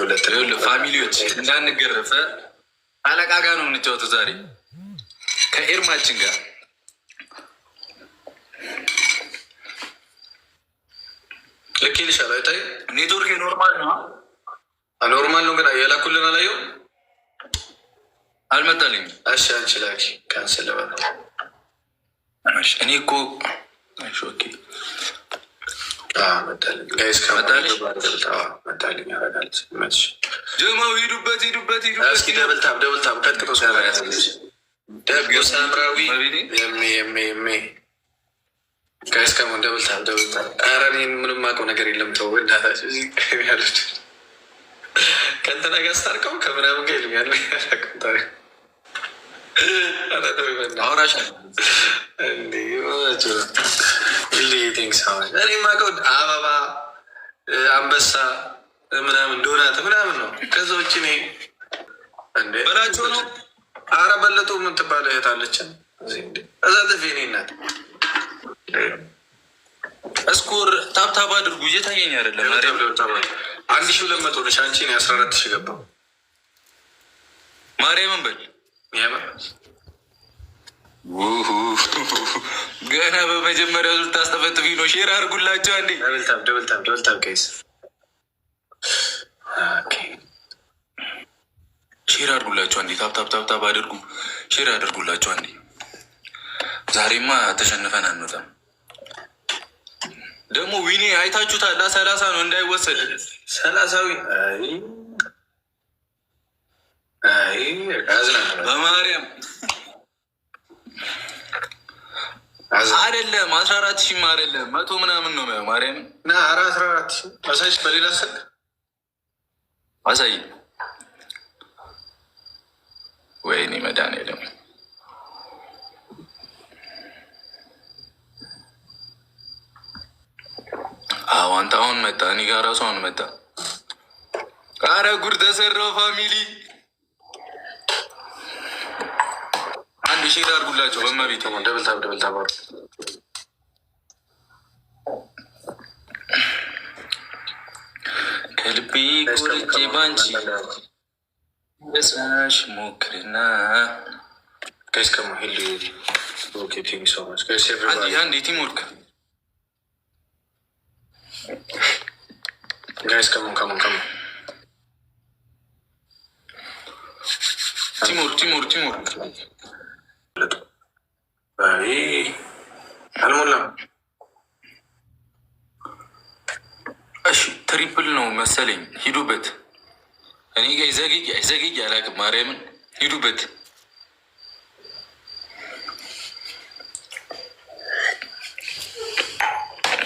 ሁለት ፋሚሊዎች እንዳንገረፈ አለቃ ጋር ነው የምንጫወተው ዛሬ ከኤርማችን ጋር። ልክ ይልሻል። አይታይ ኔትወርክ ኖርማል ነው ኖርማል ነው፣ ግን የላኩልን አላየው አልመጣልኝም። እሺ አንቺ ላኪ ካንስል ለማለት እኔ እኮ መጣልኝ ያረጋለች መች ጀማው ሂዱበት ሂዱበት እስኪ ደብልታብ ቀጥቅጦ ደግ ሳምራዊ ጋይስ ከሞን ደብልታብ ኧረ እኔ ምንም አውቀው ነገር የለም። ተው እናታችሁ ያሉት ከእንትና ጋር ስታርቀው ከምናምን ጋር ይሉኛል። አውራሻ እኔ የማውቀው አበባ አንበሳ ምናምን ዶናት ምናምን ነው። ከዛ ውጭ እኔ በላቸው ነው። አረ በለጡ የምትባለው እህት አለችን እዛ ጥፊ እኔ እናት እስኮር ታብታብ አድርጉ። እየታየኝ አይደለም። 1200 ነሽ አንቺ። እኔ 14 ገባው። ማርያምን በል ገና በመጀመሪያው ዙር ታስጠፈጥፊ ነው። ሼር አድርጉላቸው አንዴ። ደብልታብ ጋይስ ሼር አድርጉላቸው አንዴ። ታብታብ አድርጉ። ሼር አድርጉላቸው አንዴ። ዛሬማ ተሸንፈን አንወጣም። ደግሞ ዊኔ አይታችሁታል። 30 ነው እንዳይወሰድ 30ዊ በማርያም አይደለም 14,000 አይደለም 100 ምናምን ነው ማርያም ና 14 አሳይሽ በሌላ ስልክ አሳይ። ወይኔ መድኃኒዓለም አንተ አሁን መጣ። እኔ ጋር ራሱ አሁን መጣ። አረ ጉድ ተሰራው ፋሚሊ። አንድ ሼር አድርጉላቸው በመቤት ደብልታብ ከልቤ ቆርጬ ባንቺ በሳሽ ሞክርና ጋይስ ከሞ ሄል ቲንክ ሶ ማች ጋይስ አንድ ቲም ወርክ ጋይስ ከሞን ቲምወርክ አልሞላም። እሺ ትሪፕል ነው መሰለኝ። ሂዱበት። እኔ ጋ ይዘግይ አላውቅም። ማርያምን ሂዱበት።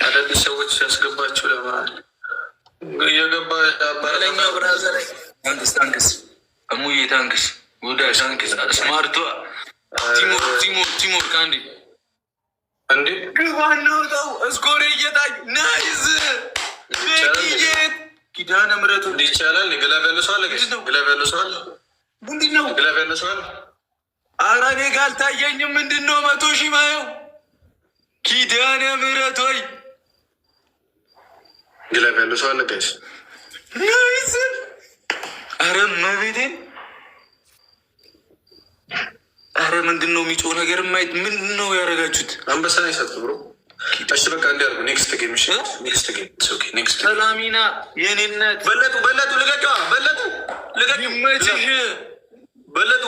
አዳዲስ ሰዎች ያስገባችሁ ለማለት የገባ ባለኛው ብራዘር ታንክስ እሙዬ ታንክስ ጉዳ ታንክስ ስማርቷ ቲሞር ከአንዴ እንዴ ግባ እናውጣው። እስኮሬ እየታዩ ናይዝ ኪዳነ ምሕረቱ ይቻላል። ግላብ ያለው ሰው አለ። ምንድን ነው ግላብ ያለው ሰው አለ? ኧረ እኔ ጋ አልታየኝም። ምንድን ነው 100,000 ማየው? ኪዳነ ምሕረት ወይ ግላብ ያለው ሰው አለ ጋይስ? ናይዝ ኧረ መቤቴን ኧረ ምንድን ነው የሚጮህ ነገር ማየት? ምንድን ነው ያደረጋችሁት? አንበሳ ነው የሰጡ ብሮ። እሺ በቃ እንዲያርጉ ኔክስት ጌም ሰላሚና የኔነት በለጡ ልቀቅ ይመችሽ። በለጡ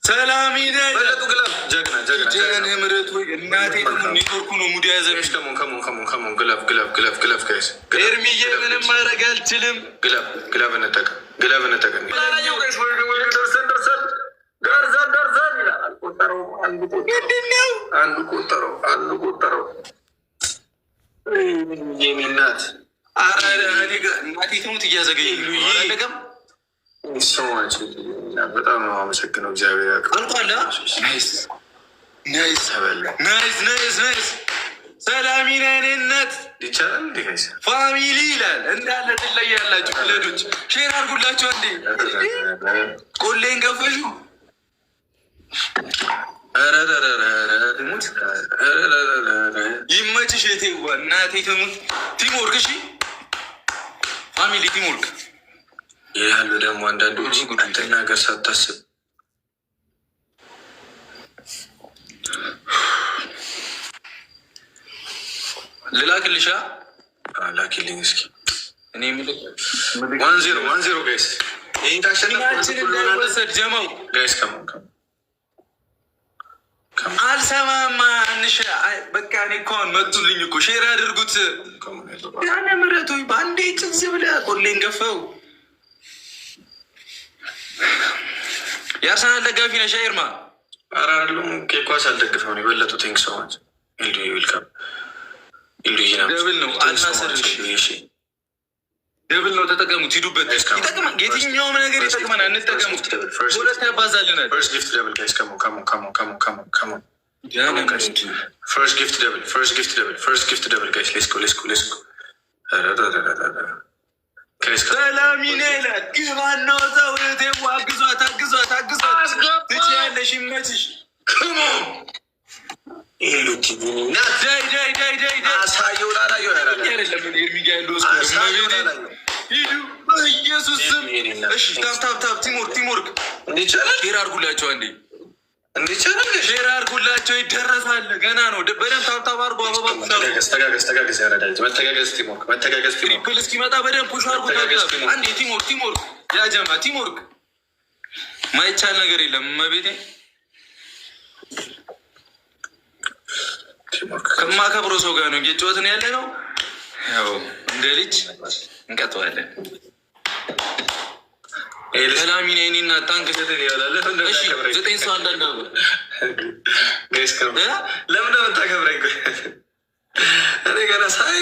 ሰላሚና በለጡ ግላብ ጀግና ምረት ወይ እናቴ ኔትወርኩ ነው ሙዲ ያዘብሽ። ከሞን ግላብ ጋይስ ኤርሚዬ ምንም ማድረግ አልችልም። ግላብ እንጠቀም ደርሰን ይላል። አንዱ ቆጠረው የሚናት እናቴ ትሙት እያዘገኝ አለቀም። ሰማች በጣም ነው አመሰግነው። እግዚአብሔር አልቋል። ናይስ ሰላሚና እኔነት ይቻላል። እንዲ ፋሚሊ ይላል እንዳለ ትለያላችሁ። ክለዶች ሼር አድርጉላችሁ። አንዴ ቆሌን ገፈሹ ይመችሽ። የቴዋ እናቴ ትሙት ቲምወርክ። እሺ ፋሚሊ ቲምወርክ ያሉ ደግሞ አንዳንዶች አንተና ሀገር ሳታስብ ልላክልሻ ላኪልኝ እስኪ። እኔ የምልህ 1-0 ጋይስ ይህን ካሸነፍወሰድ ጀማው ጋይስ አልሰማማ እንሻ በቃ እኔ እኮ መጡልኝ እኮ ሼር አድርጉት። ያለ ምረቱ በአንዴ ጭዝ ብለህ ቆሌን ገፈው። የአርሰናል ደጋፊ ነሽ ኤርማ? ኧረ አይደለም ኳስ አልደግፈው ነው የበለጡ ቴንክ ሰዋች ኢልዱ ዊልካም ደብል ነው አልናሰርሽ ደብል ነው። ተጠቀሙት፣ ሂዱበት። ይጠቅማል፣ የትኛውም ነገር ይጠቅመናል። እንጠቀሙት። ሁለት ያባዛልናል። ፈርስት ጊፍት ደብል ጋይስ ፈርስት ጊፍት ደብል ጋይስ ሌትስ ጎ ሰላሚና ይላል ግባና ወጣውነት አግዟት ትችያለሽ፣ ይመችሽ። ኢየሱስ ታፕ ቲምወርክ ሼር አድርጉላቸው፣ አንዴ ሼር አድርጉላቸው። ይደረሳል፣ ገና ነው። በደንብ ታፕ አድርጎ አበባ ትሪፕል እስኪመጣ በደንብ ፑሽ አድርጉ። አንዴ ቲምወርክ ያጀማ ቲምወርክ ማይቻል ነገር የለም። መቤቴ ከማከብሮ ሰው ጋር ነው እየጨወትን ያለ ነው። ያው እንደ ልጅ እንቀጥዋለን። ሰላሚና ኔና ታንክ ያላለ 9 ሰው አንዳንድ ለምን ምታከብረኝ? እኔ ገና ሳይ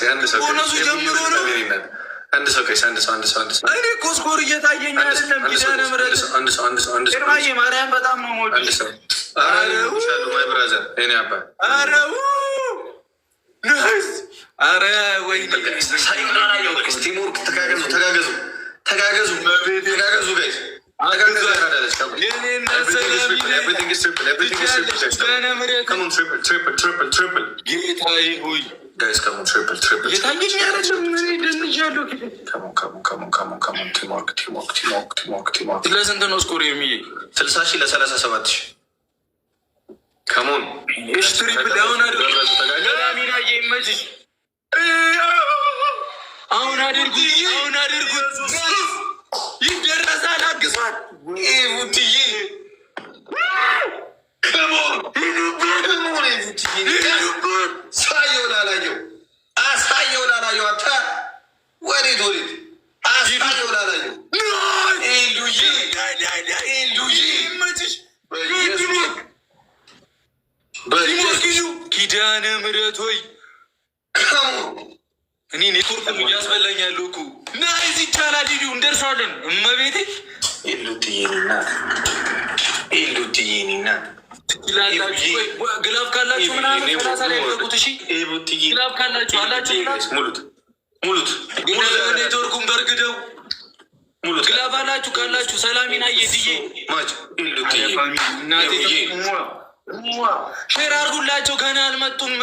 አንድ ሰው እኔ እኮ ስኮር እየታየኝ አይደለም። ጊዳነ ምሕረት ማርያም በጣም ነው ሞድ ብራዘር ኔ አባ አረ ወይ ቲምወርክ ተጋገዙ ጋይስ ለስንት ነው ስኮር የሚዬ? 60,000 ለ37,000 ከሞን ትሪፕል አሁን ገላሚና ይመችሽ። አሁን አድርጉት ይደረሳል። አግሷል ውትዬ አሳየው ላላየው አንተ ወዴት አሳየው ላላየው ኪዳነ ምሕረት ሆይ እኔ ኔትወርክ እያስበላኛል እኮ ናይዝ ይቻላል። ሂዱ እንደርሳለን። እመቤቴ ኢሉትዬኒና ግላፍ ካላችሁ ምናምን 30 ላይ ያደረጉት። እሺ ግላፍ ካላችሁ አላችሁ ሙሉት ኔትወርኩን በርግደው ሙሉት። ግላፍ አላችሁ ካላችሁ ሰላሚና የድዬ ሼር አድርጉላቸው። ገና አልመጡም።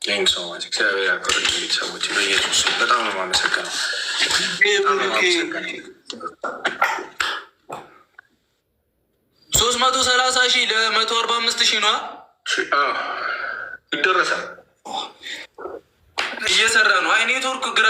እግዚአብሔር ያክብር ቤተሰቦች፣ በኢየሱስ በጣም ነው የማመሰግነው። 330,000 ለ145,000 ነዋ። ይደረሳል። እየሰራ ነው። አይ ኔትወርክ ግራ